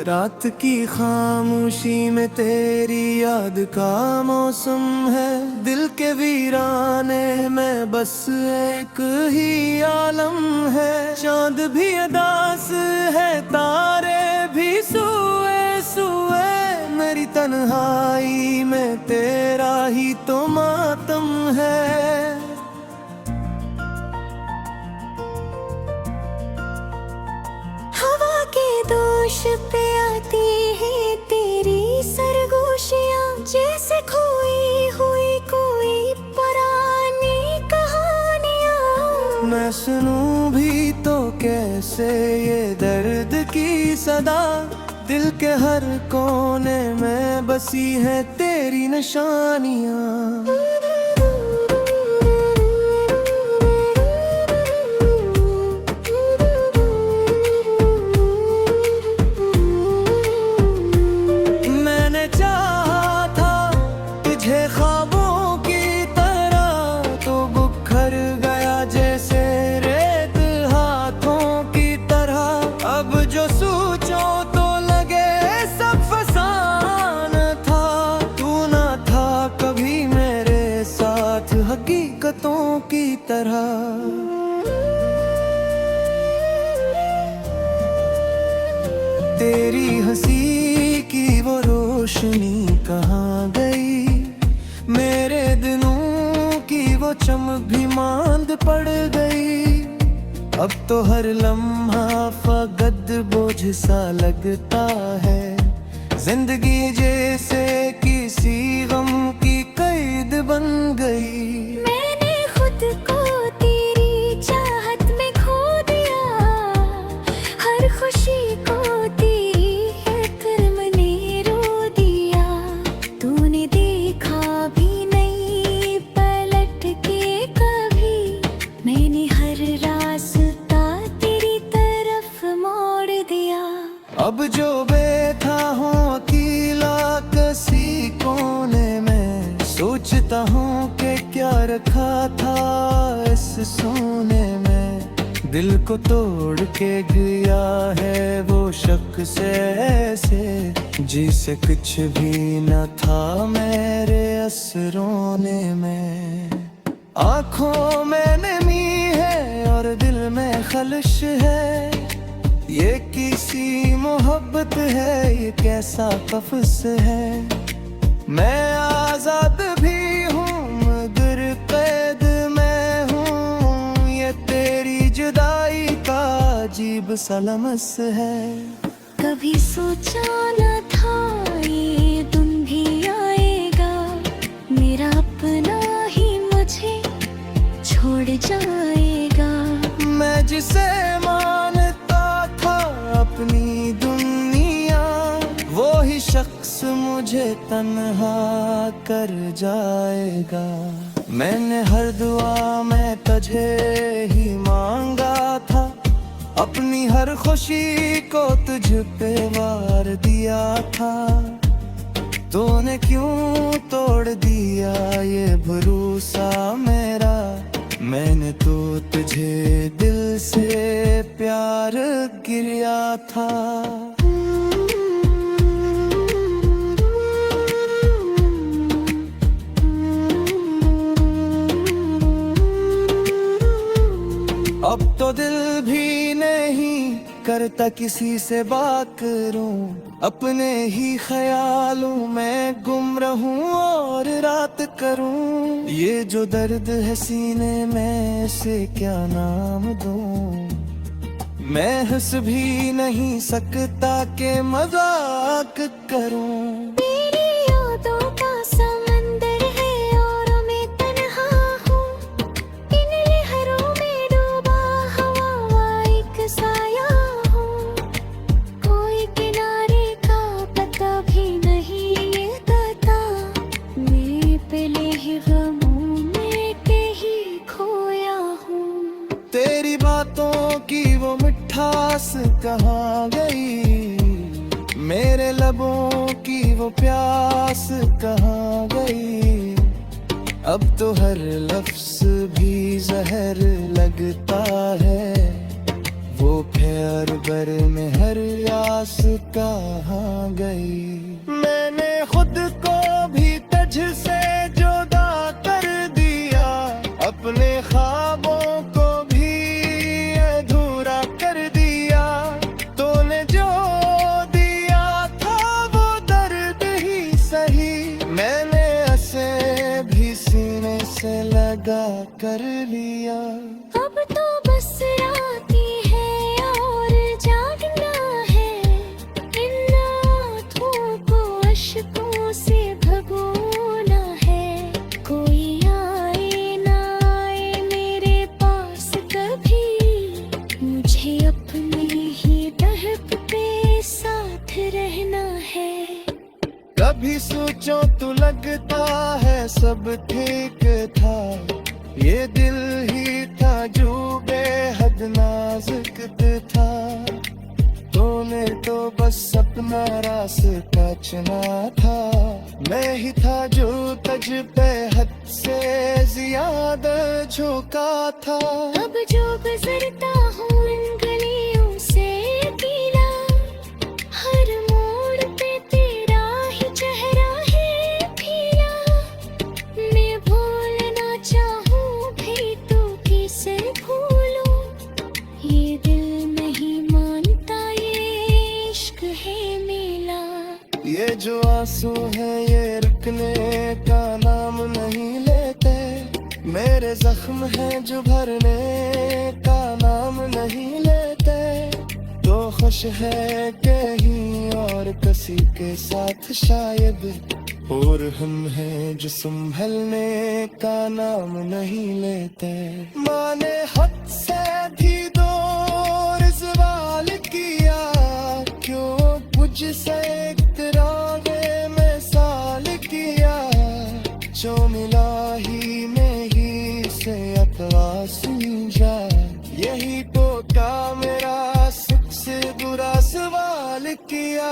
रात की खामोशी में तेरी याद का मौसम है। दिल के वीराने में बस एक ही आलम है। चांद भी अदास है, तारे भी सुए सुए। मेरी तन्हाई में तेरा ही तो मातम है। हवा के दोष पे आती है तेरी सरगोशियां, जैसे खोई हुई कोई पुरानी कहानियां। मैं सुनूं भी तो कैसे ये दर्द की सदा। दिल के हर कोने में बसी है तेरी निशानियां। हकीकतों की तरह तेरी हंसी की वो रोशनी कहाँ गई। मेरे दिनों की वो चमक भी मांद पड़ गई। अब तो हर लम्हा फकत बोझ सा लगता है। जिंदगी जैसे किसी गम की कैद बन गई। मैंने खुद को तेरी चाहत में खो दिया। हर खुशी को तेरी फिक्र ने रो दिया। तूने देखा भी नहीं पलट के कभी। मैंने हर रास्ता तेरी तरफ मोड़ दिया। अब जो बैठा हूँ अकेला किसी कोने में, सोचता हूँ कि क्या रखा था इस सोने में। दिल को तोड़ के गया है वो शख्स ऐसे, जिसे कुछ भी न था मेरे असरोने में। आँखों में नमी है और दिल में खलश है। ये किसी मोहब्बत है, ये कैसा कफ्स है। मैं आजाद भी हूँ मगर कैद मैं हूँ। ये तेरी जुदाई का अजीब सा लम्स है। कभी सोचा न था ये दिन भी आएगा। मेरा अपना ही मुझे छोड़ जाएगा। मैं जिसे मानता था अपनी दुनिया, वो ही शख्स मुझे तन्हा कर जाएगा। मैंने हर दुआ में तुझे ही मांगा था। अपनी हर खुशी को तुझ पे वार दिया था। तूने क्यों तोड़ दिया ये भरोसा मेरा। मैंने तो तुझे दिल से प्यार किया था। अब तो दिल भी नहीं करता किसी से बात करूं। अपने ही ख्यालों में गुम रहूं और रात करूं। ये जो दर्द है सीने में, इसे क्या नाम दूं। मैं हंस भी नहीं सकता कि मजाक करूं। तेरी यादों का समंदर है और मैं तन्हा हूँ। इन लहरों में डूबा हुआ एक साया हूँ। कोई किनारे का पता भी नहीं ये पता। मैं पले ही गमों में कहीं कहाँ गई, मेरे लबों की वो प्यास कहाँ गई। अब तो हर लफ्ज भी जहर लगता है, वो प्यार बर में हर आस कहाँ गई। मैंने खुद को भी तुझ से जुदा कर दिया, अपने ख्वाबों को भी अधूरा कर दिया। तूने जो दिया था वो दर्द ही सही, मैंने ऐसे भी सीने से लगा कर लिया। अब तो बस रात ही है और जागना है, इन आँखों को अश्कों से भगोना है। कोई आए ना आए मेरे पास कभी, मुझे अपने ही दहकते साथ रहना है। कभी सोचो तो लगता है सब ठीक था, ये दिल ही था जो बेहद नाजुक था। तूने तो बस अपना रास्ता चुना था, मैं ही था जो तुझ पे हद से ज्यादा झोंका था। अब जो गुजरता हूँ इन गलियों से अकेला, हर मोड़ पे तेरा ही चेहरा है खिला। मैं भूलना चाहूँ भी तो किसे भूलूं, ये दिल नहीं मानता ये इश्क है मेला। ये जो आंसू है ये रुकने का नाम नहीं लेते, मेरे जख्म है जो भरने का नाम नहीं लेते। तो खुश है कहीं और किसी के साथ शायद, और हम हैं जो संभलने का नाम नहीं लेते। माने हद से भी दूर सवाल किया, क्यों मुझसे इतरावे में साल किया। जो मिला ही में ही से अतवा समझा, यही तो का मेरा सबसे बुरा सवाल किया।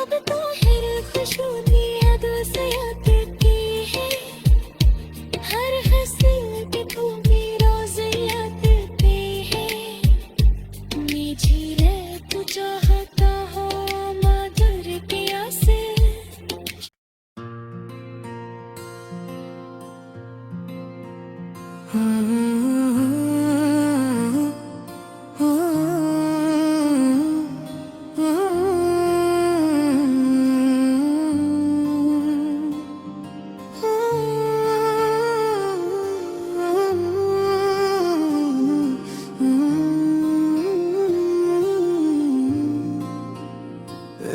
अब तो हर खुशबू याद से आती है, हर हंसी की तू मेरा याद है। मैं झीले तू चाहता हो मधुर पिया से।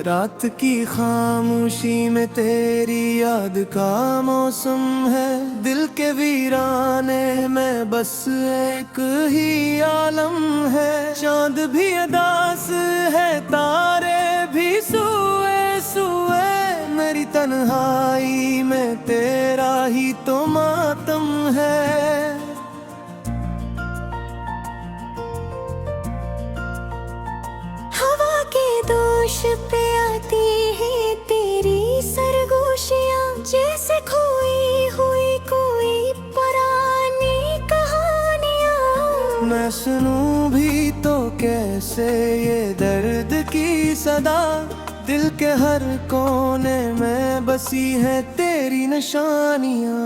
रात की खामोशी में तेरी याद का मौसम है, दिल के वीराने में बस एक ही आलम है। चांद भी अदास है, तारे भी सुए सुए, मेरी तन्हाई में तेरा ही तो मातम है। हवा के दोष पे आती है तेरी सरगोशियाँ, जैसे खोई हुई कोई पुरानी कहानियाँ। मैं सुनूं भी तो कैसे ये दर्द की सदा, दिल के हर कोने में बसी है तेरी निशानियाँ।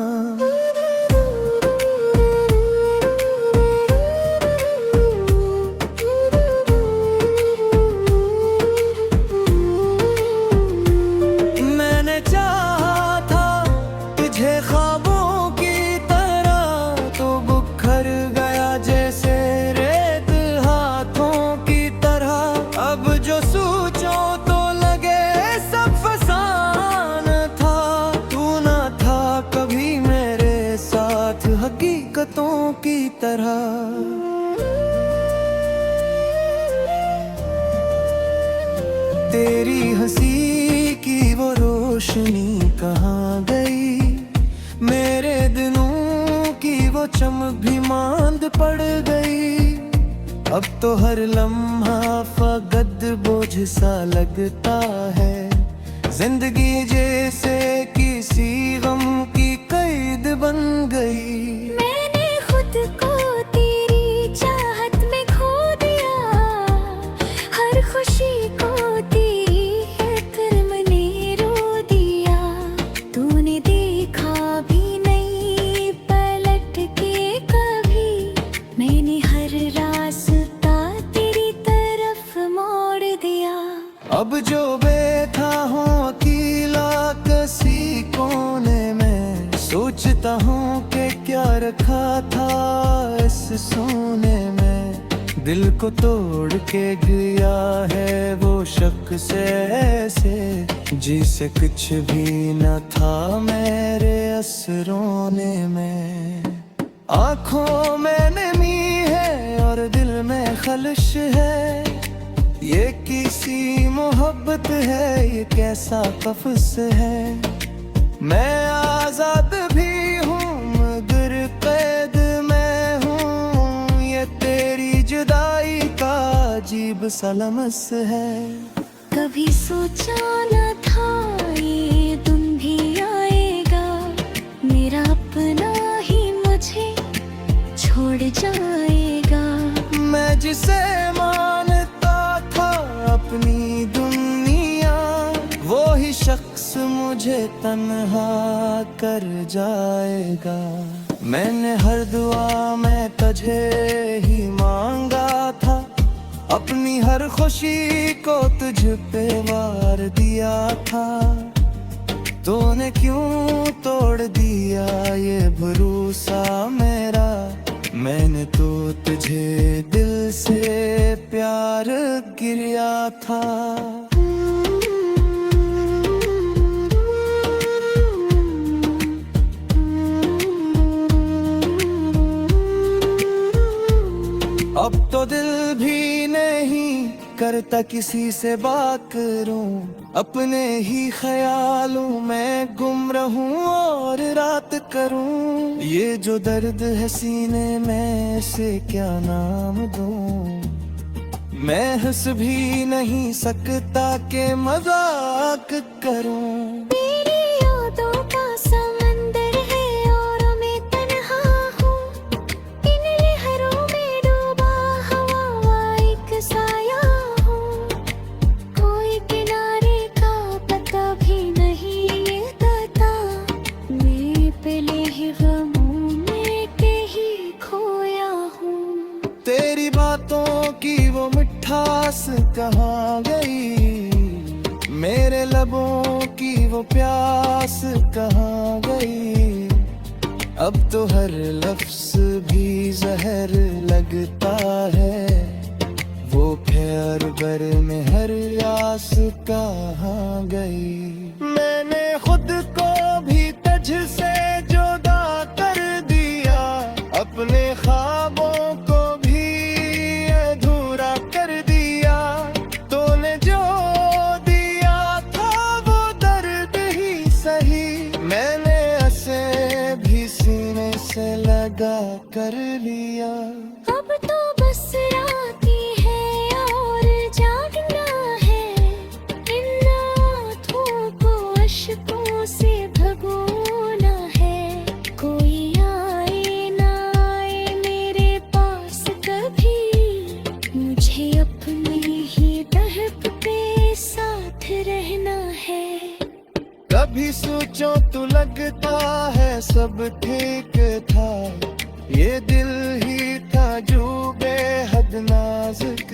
हकीकतों की तरह तेरी हंसी की वो रोशनी कहाँ गई, मेरे दिनों की वो चमक भी मांद पड़ गई। अब तो हर लम्हा फकत बोझ सा लगता है, जिंदगी जैसे किसी गम की कैद बन गई। मैंने खुद को तेरी चाहत में खो दिया, हर खुशी को तेरी फिक्र ने रो दिया। तूने देखा भी नहीं पलट के कभी, मैंने हर रास्ता तेरी तरफ मोड़ दिया। अब जो बैठा हूँ अकेला किसी कोने में, सोचता हूँ कि क्या रखा था इस सोने में। दिल को तोड़ के गया है वो शख्स ऐसे, जिसे कुछ भी न था मेरे असरोने में। आँखों में नमी है और दिल में खलश है, ये किसी मोहब्बत है, ये कैसा कफ्स है। मैं आजाद भी हूँ मगर कैद में हूँ, ये तेरी जुदाई का अजीब सा लम्स है। कभी सोचा न था ये दिन भी आएगा, मेरा अपना ही मुझे छोड़ जाएगा। मैं जिसे मानता था अपनी दुनिया, वो ही शख्स मुझे तन्हा कर जाएगा। मैंने हर दुआ में तुझे ही मांगा था, अपनी हर खुशी को तुझ पे वार दिया था। तूने क्यों तोड़ दिया ये भरोसा मेरा, मैंने तो तुझे दिल से प्यार किया था। अब तो दिल भी नहीं करता किसी से बात करूं, अपने ही ख्यालों में गुम रहूं और रात करूं। ये जो दर्द है सीने में इसे क्या नाम दूं, मैं हंस भी नहीं सकता कि मजाक करूं। तेरी यादों का समंदर है और मैं तन्हा हूँ, इन लहरों में डूबा हवा एक साया हूँ। कोई किनारे का पता भी नहीं देता, मैं पहले ही गमों में कहीं खोया हूँ। तेरी बातों की वो मिठास कहाँ गई, मेरे लबों की वो प्यास कहाँ गई। अब तो हर लफ्ज भी जहर लगता है, वो प्यार बर में हर आस कहाँ गई। मैंने खुद को भी तुझसे जुदा कर दिया, अपने ख्वाबों को भी अधूरा कर दिया। तूने जो दिया था वो दर्द ही सही, मैंने ऐसे भी सीने से लगा कर लिया। अब तो बस रात ही है और जागना है, इन आँखों को अश्कों से भगोना है। कोई आए ना आए मेरे पास कभी, मुझे अपने ही दहक पे साथ रहना है। कभी सोचो तो लगता है सब ठीक था, ये दिल ही था जो बेहद नाजुक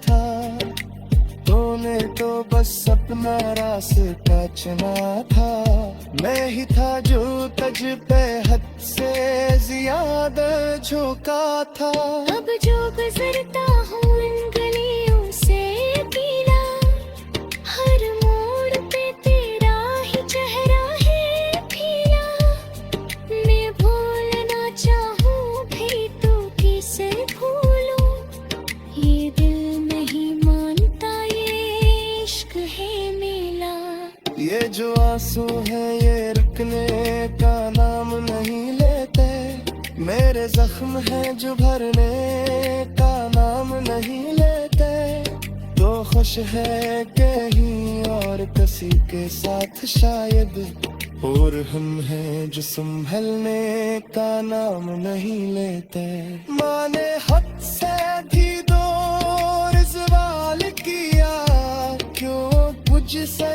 था। तूने तो बस अपना रास्ता चुना था, मैं ही था जो तुझ पे हद से ज्यादा झुका था। अब जो गुजरता हूँ इन गलियों से अकेला, हर मोड़ पे तेरा ही चेहरा है खिला। मैं भूलना चाहूँ भी तो किसे भूलूं, ये दिल नहीं मानता ये इश्क है मेला। ये जो आंसू है ये रुकने का नाम नहीं लेते, मेरे जख्म है जो भरने का नाम नहीं लेते तो खुश है कहीं और किसी के साथ शायद, और हम हैं जो संभलने का नाम नहीं लेते। माने हद से भी दूर सवाल किया, क्यों मुझसे